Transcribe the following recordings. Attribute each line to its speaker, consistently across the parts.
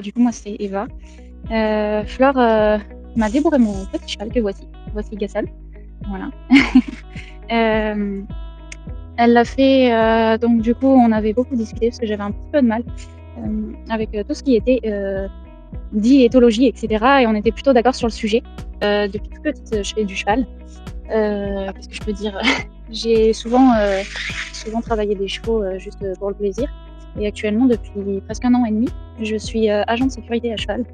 Speaker 1: Du coup, moi, c'est Eva. Flore m'a débourré mon petit cheval que voici. Voici Gassan. Voilà. Elle l'a fait, donc du coup, on avait beaucoup discuté parce que j'avais un petit peu de mal avec tout ce qui était dit éthologie, etc. Et on était plutôt d'accord sur le sujet. Depuis toute petite, je fais du cheval. Qu'est-ce que je peux dire? J'ai souvent travaillé des chevaux juste pour le plaisir. Et actuellement, depuis presque 1 an et demi, je suis agent de sécurité à cheval.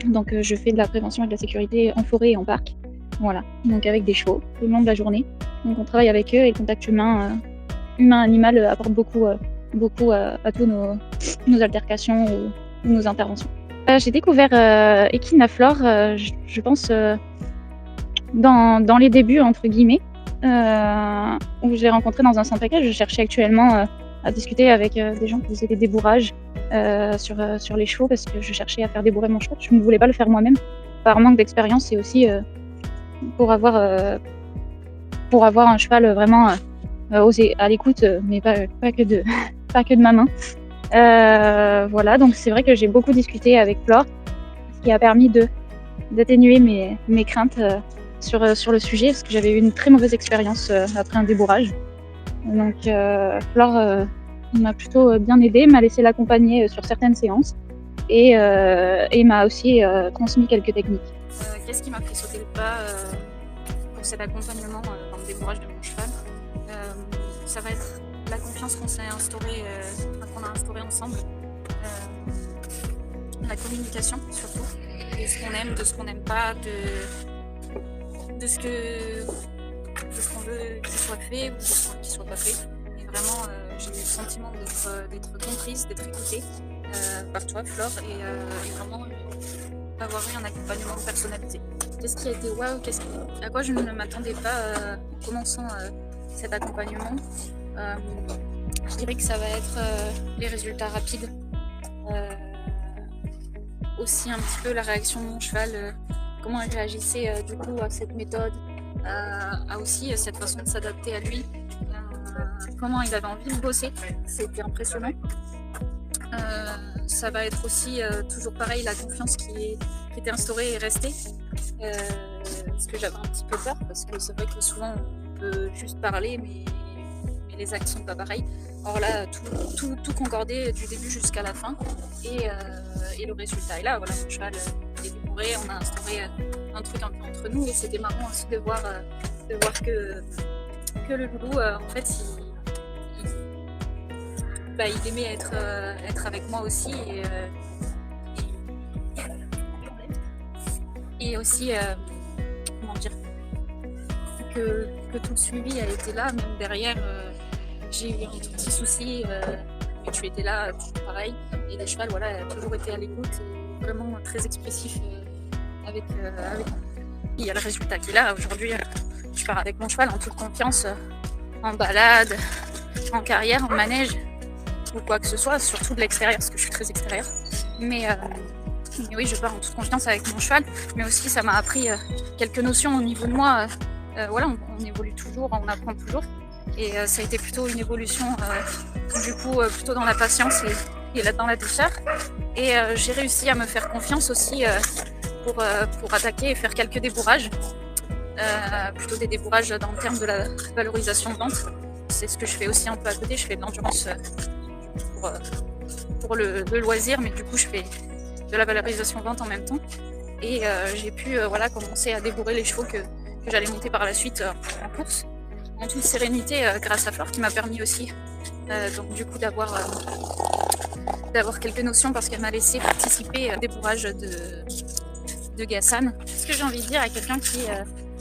Speaker 1: Donc je fais de la prévention et de la sécurité en forêt et en parc. Voilà, donc avec des chevaux tout le long de la journée. Donc on travaille avec eux et le contact humain-animal apporte beaucoup à tous nos altercations ou nos interventions. J'ai découvert Equinaflore, je pense, dans les débuts, entre guillemets, où je l'ai rencontré dans un centre équestre. Je cherchais actuellement à discuter avec des gens qui faisaient des débourrages sur les chevaux parce que je cherchais à faire débourrer mon cheval. Je ne voulais pas le faire moi-même par manque d'expérience et aussi pour avoir un cheval vraiment à l'écoute, mais pas que de ma main. Voilà, donc c'est vrai que j'ai beaucoup discuté avec Flore, ce qui a permis d'atténuer mes craintes sur le sujet, parce que j'avais eu une très mauvaise expérience après un débourrage. Donc Flore m'a plutôt bien aidée, m'a laissé l'accompagner sur certaines séances et m'a aussi transmis quelques techniques.
Speaker 2: Qu'est-ce qui m'a fait sauter le pas pour cet accompagnement dans le débourrage de mon cheval? Ça va être la confiance qu'on a instaurée ensemble, la communication surtout, de ce qu'on aime, de ce qu'on n'aime pas, de ce qu'on veut qu'il soit fait ou de ce qu'il ne soit pas fait. Et vraiment, j'ai eu le sentiment d'être comprise, d'être écoutée par toi, Flore, et vraiment d'avoir eu un accompagnement personnalisé. Qu'est-ce qui a été waouh, à quoi je ne m'attendais pas en commençant cet accompagnement? Je dirais que ça va être les résultats rapides, aussi un petit peu la réaction de mon cheval, comment il réagissait du coup à cette méthode, à aussi cette façon de s'adapter à lui, comment il avait envie de bosser, c'était impressionnant. Ça va être aussi toujours pareil, la confiance qui était instaurée et restée, parce que j'avais un petit peu peur, parce que c'est vrai que souvent on peut juste parler mais les actes sont pas pareils. Alors là, tout concordait du début jusqu'à la fin et le résultat est là. Voilà, mon cheval est débourré, on a instauré un truc un peu entre nous et c'était marrant aussi de voir que le loulou, en fait, il aimait être avec moi aussi et aussi comment dire, que tout le suivi a été là, même derrière. J'ai eu un tout petit souci, mais tu étais là, toujours pareil. Et le cheval, voilà, a toujours été à l'écoute et vraiment très expressif avec moi. Il y a le résultat qui est là. Aujourd'hui, je pars avec mon cheval en toute confiance, en balade, en carrière, en manège, ou quoi que ce soit, surtout de l'extérieur, parce que je suis très extérieure. Mais oui, je pars en toute confiance avec mon cheval, mais aussi ça m'a appris quelques notions au niveau de moi. Voilà, on évolue toujours, on apprend toujours. Et ça a été plutôt une évolution du coup plutôt dans la patience et là dans la douceur. Et j'ai réussi à me faire confiance aussi pour attaquer et faire quelques débourrages, plutôt des débourrages dans le terme de la valorisation de vente. C'est ce que je fais aussi un peu à côté. Je fais de l'endurance pour le loisir, mais du coup je fais de la valorisation vente en même temps. Et j'ai pu commencer à débourrer les chevaux que j'allais monter par la suite en course, en toute sérénité, grâce à Flore qui m'a permis aussi donc du coup d'avoir quelques notions parce qu'elle m'a laissé participer au débourrage de Gassan. Ce que j'ai envie de dire à quelqu'un qui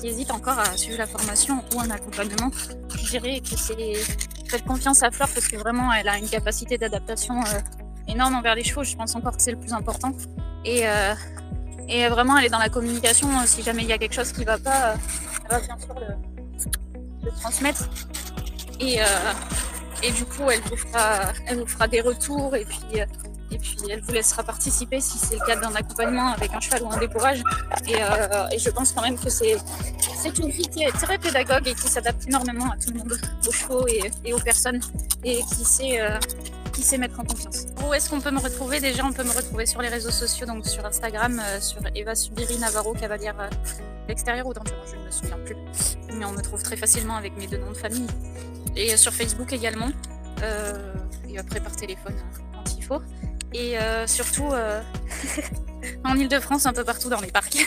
Speaker 2: hésite encore à suivre la formation ou un accompagnement, je dirais que c'est faire confiance à Flore parce que vraiment elle a une capacité d'adaptation énorme envers les chevaux. Je pense encore que c'est le plus important et vraiment elle est dans la communication. Si jamais il y a quelque chose qui va pas, elle va bien sûr le transmettre et du coup elle vous fera des retours et puis elle vous laissera participer si c'est le cas d'un accompagnement avec un cheval ou un débourrage et je pense quand même que c'est une fille qui est très pédagogue et qui s'adapte énormément à tout le monde, aux chevaux et aux personnes et qui qui sait mettre en confiance. Où est-ce qu'on peut me retrouver? Déjà, on peut me retrouver sur les réseaux sociaux, donc sur Instagram, sur Eva Subiri Navarro Cavalière l'extérieur ou d'endurance, je ne me souviens plus. Mais on me trouve très facilement avec mes 2 noms de famille. Et sur Facebook également. Et après par téléphone quand il faut. Et surtout en Ile-de-France, un peu partout dans les parcs.